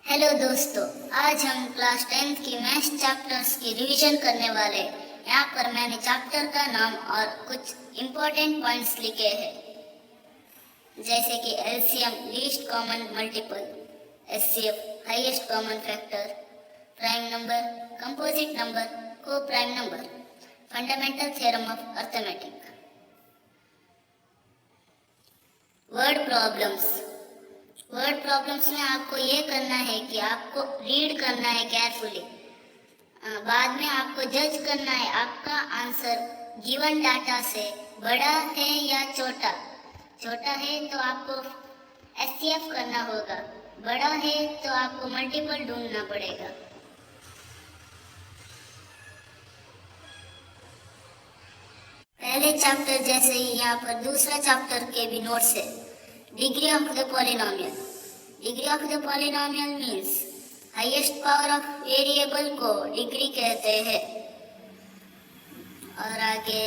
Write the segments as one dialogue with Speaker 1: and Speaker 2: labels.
Speaker 1: Hello दोस्तों, आज हम क्लास 10th की मैथ्स चैप्टर्स की रिवीजन करने वाले हैं। यहाँ पर मैंने चैप्टर का नाम और कुछ इम्पोर्टेंट पॉइंट्स लिखे हैं, जैसे कि LCM least common multiple, HCF highest common factor, prime number, composite number, coprime number, fundamental theorem of arithmetic. Word problems में आपको ये करना है कि आपको रीड करना है केयरफुली। बाद में आपको जज करना है आपका आंसर गिवन डाटा से बड़ा है या छोटा। छोटा है तो आपको एचसीएफ करना होगा, बड़ा है तो आपको मल्टीपल ढूंढना पड़ेगा। पहले चैप्टर जैसे ही यहाँ पर दूसरा चैप्टर के भी नोट्स है। Degree of the polynomial. Degree of the polynomial means highest power of variable को डिग्री कहते हैं। और आगे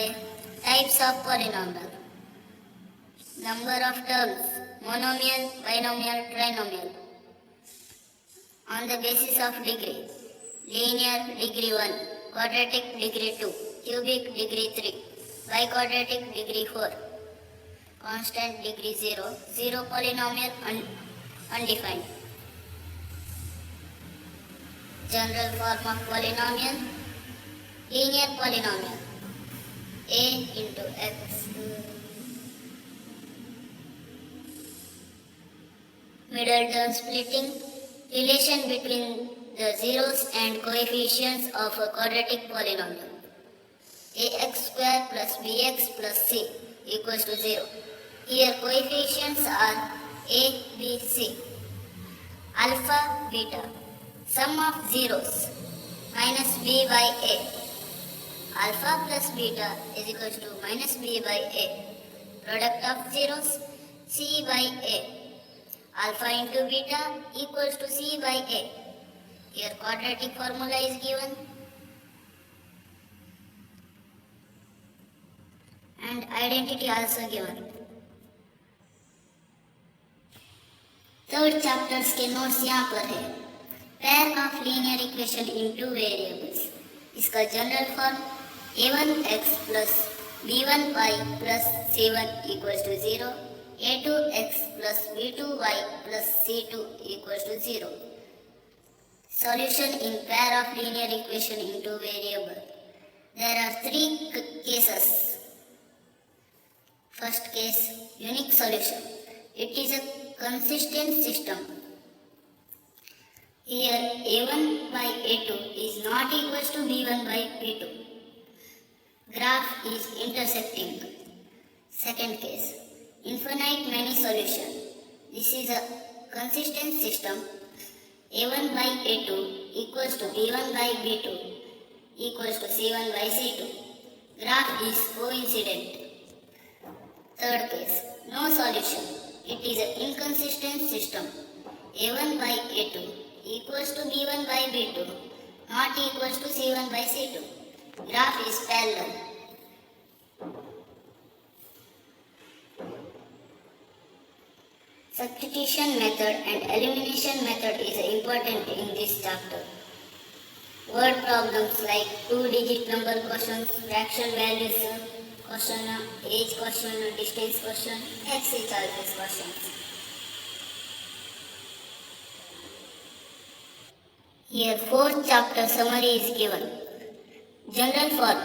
Speaker 1: types of polynomial, number of terms, monomial, binomial, trinomial. On the basis of degree, linear degree 1, quadratic degree 2, cubic degree 3, biquadratic degree 4, constant degree 0, zero polynomial undefined. General form of polynomial, linear polynomial, a into x. Middle term splitting, relation between the zeros and coefficients of a quadratic polynomial. Ax square plus bx plus c equals to 0. Here coefficients are a, b, c. Alpha, beta. Sum of zeros minus b by a. Alpha plus beta is equal to minus b by a. Product of zeros, c by a. Alpha into beta equals to c by a. Here quadratic formula is given. And identity also given. Third chapters के notes यहाँ पर है। Pair of linear equation in two variables. इसका general form a1x plus b1y plus c1 equals to 0, a2x plus b2y plus c2 equals to 0. Solution in pair of linear equation into variable. There are three cases. First case, unique solution. It is a consistent system. Here a1 by a2 is not equals to b1 by b2. Graph is intersecting. Second case, infinite many solution. This is a consistent system. a1 by a2 equals to b1 by b2 equals to c1 by c2. Graph is coincident. Third case, no solution. It is an inconsistent system. a1 by a2 equals to b1 by b2 not equals to c1 by c2. Graph is parallel. Substitution method and elimination method is important in this chapter. Word problems like 2-digit number questions, fraction values, question, age question, distance question, etc. are these questions. Here fourth chapter summary is given. General form,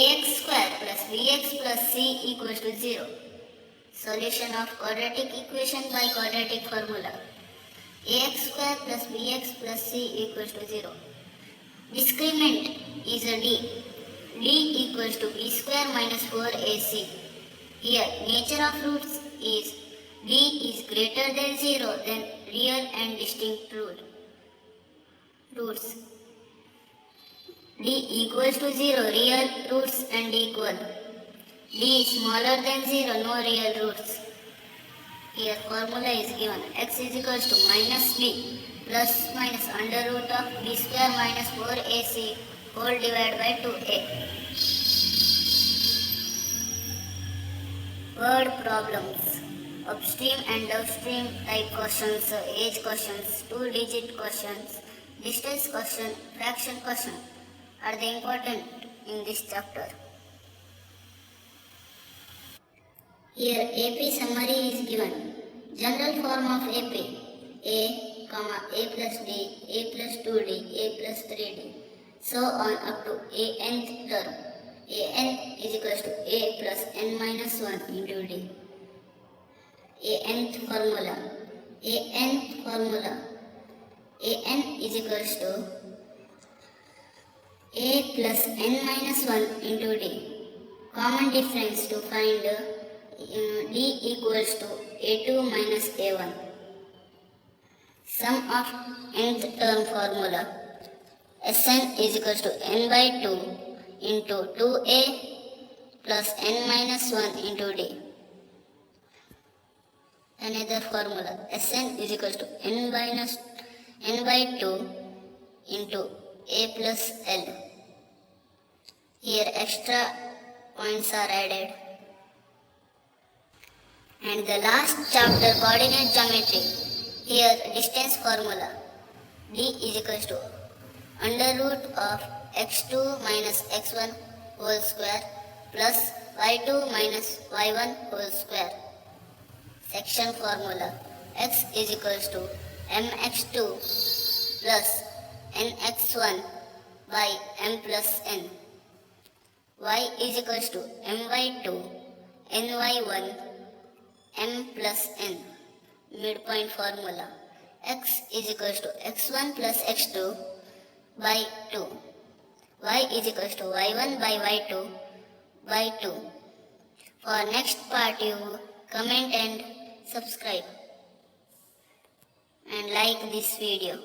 Speaker 1: ax square plus bx plus c equals to 0. Solution of quadratic equation by quadratic formula. Ax square plus bx plus c equals to 0. Discriminant is a d. D equals to b square minus 4ac. Here nature of roots is d is greater than 0 then real and distinct roots. D equals to 0 real roots and equal. D is smaller than 0 no real roots. Here formula is given. X is equals to minus b plus minus under root of b square minus 4ac whole divided by 2a. Word problems. upstream and downstream type questions, age questions, two-digit questions, distance question, fraction question are the important in this chapter. Here AP summary is given. General form of AP: A, comma, A plus D, A plus 2D, A plus 3D, so on up to A nth term. A n is equals to A plus n minus 1 into D. A nth formula. A nth formula. A n is equals to A plus n minus 1 into D. Common difference to find D equals to A2 minus A1. Sum of nth term formula. Sn is equals to n by 2 into 2a plus n minus 1 into d. Another formula. Sn is equals to n by 2 into a plus l. Here extra points are added. And the last chapter, coordinate geometry. Here distance formula. D is equals to under root of x2 minus x1 whole square plus y2 minus y1 whole square. Section formula. X is equals to mx2 plus nx1 by m plus n. Y is equals to m by 2 ny1 m plus n. Midpoint formula. X is equals to x1 plus x2 by 2. Y is equals to y1 by y2 by 2. For next part, you comment and subscribe and like this video.